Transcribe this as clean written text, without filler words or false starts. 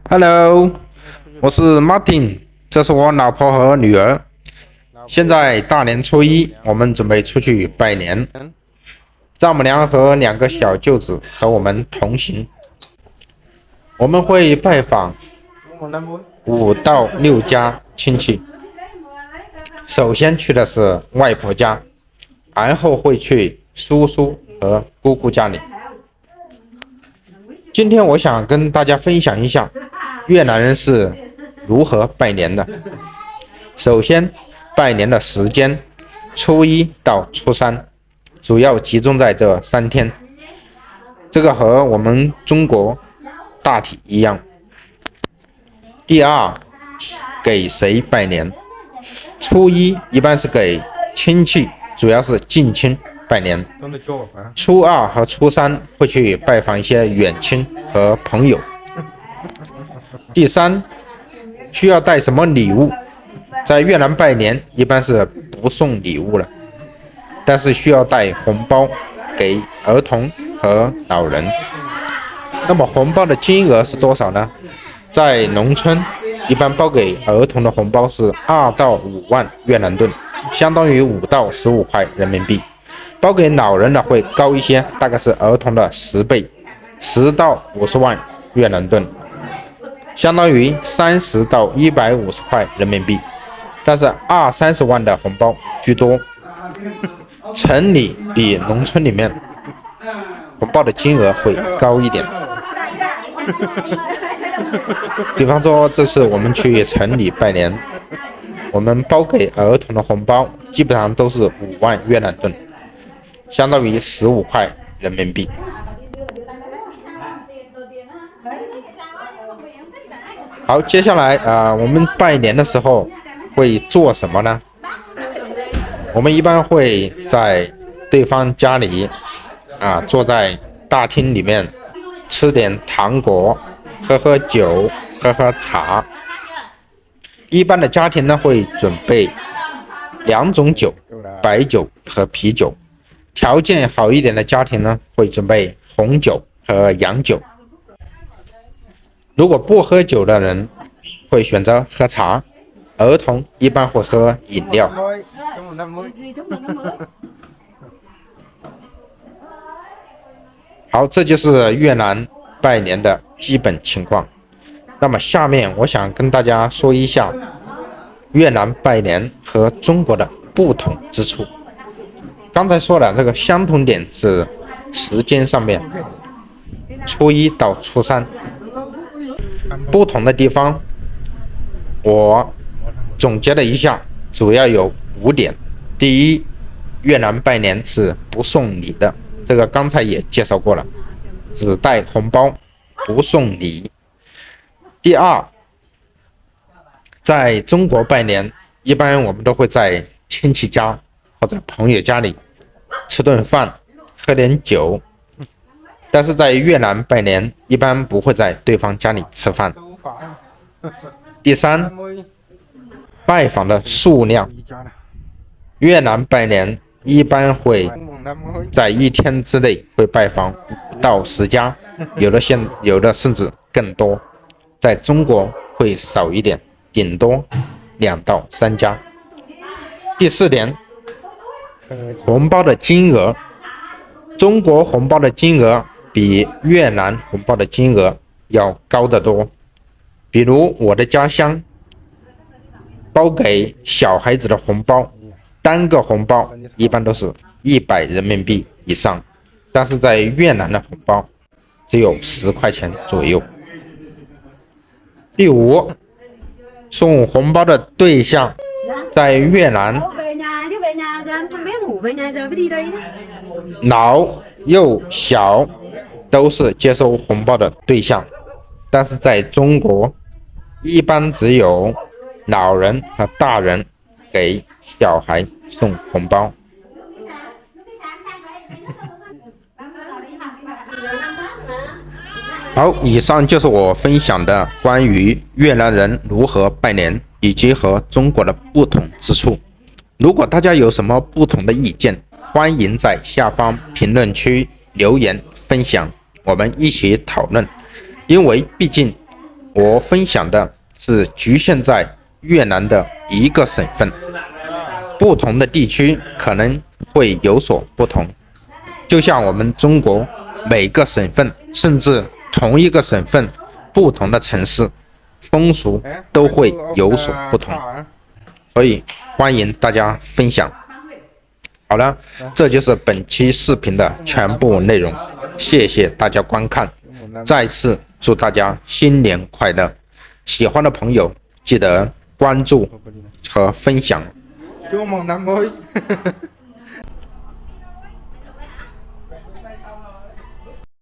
Hello， 我是 Martin， 这是我老婆和女儿。现在大年初一，我们准备出去拜年。丈母娘和2个小舅子和我们同行。我们会拜访5到6家亲戚。首先去的是外婆家，然后会去叔叔和姑姑家里。今天我想跟大家分享一下越南人是如何拜年的。首先，拜年的时间，初一到初三，主要集中在这3天。这个和我们中国大体一样。第二，给谁拜年？初一一般是给亲戚，主要是近亲拜年。初2和初3会去拜访一些远亲和朋友。第三，需要带什么礼物？在越南拜年一般是不送礼物了，但是需要带红包给儿童和老人。那么红包的金额是多少呢？在农村一般包给儿童的红包是2到5万越南盾，相当于5到15块人民币。包给老人的会高一些，大概是儿童的10倍，10到50万越南盾，相当于30到150块人民币。但是20-30万的红包居多。城里比农村里面红包的金额会高一点。比方说这次我们去城里拜年，我们包给儿童的红包基本上都是5万越南盾，相当于15块人民币。好，接下来我们拜年的时候会做什么呢？我们一般会在对方家里坐在大厅里面吃点糖果，喝喝酒，喝喝茶。一般的家庭呢会准备2种酒，白酒和啤酒。条件好一点的家庭呢会准备红酒和洋酒。如果不喝酒的人会选择喝茶，儿童一般会喝饮料。好，这就是越南拜年的基本情况。那么下面我想跟大家说一下越南拜年和中国的不同之处。刚才说了，这个相同点是时间上面，初一到初三。不同的地方我总结了一下，主要有5点。第一，越南拜年是不送礼的，这个刚才也介绍过了，只带红包不送礼。第二，在中国拜年一般我们都会在亲戚家或者朋友家里吃顿饭，喝点酒，但是在越南拜年一般不会在对方家里吃饭。第三，拜访的数量，越南拜年一般会在1天之内会拜访5到10家，有的甚至更多。在中国会少一点，顶多2到3家。第4点，红包的金额，中国红包的金额比越南红包的金额要高得多。比如我的家乡，包给小孩子的红包，单个红包一般都是100人民币以上，但是在越南的红包只有10块钱左右。第5，送红包的对象，在越南老幼小都是接收红包的对象，但是在中国一般只有老人和大人给小孩送红包。好，以上就是我分享的关于越南人如何拜年以及和中国的不同之处。如果大家有什么不同的意见，欢迎在下方评论区留言分享，我们一起讨论。因为毕竟我分享的是局限在越南的一个省份，不同的地区可能会有所不同，就像我们中国每个省份，甚至同一个省份不同的城市风俗都会有所不同，所以欢迎大家分享。好了，这就是本期视频的全部内容，谢谢大家观看，再次祝大家新年快乐！喜欢的朋友记得关注和分享。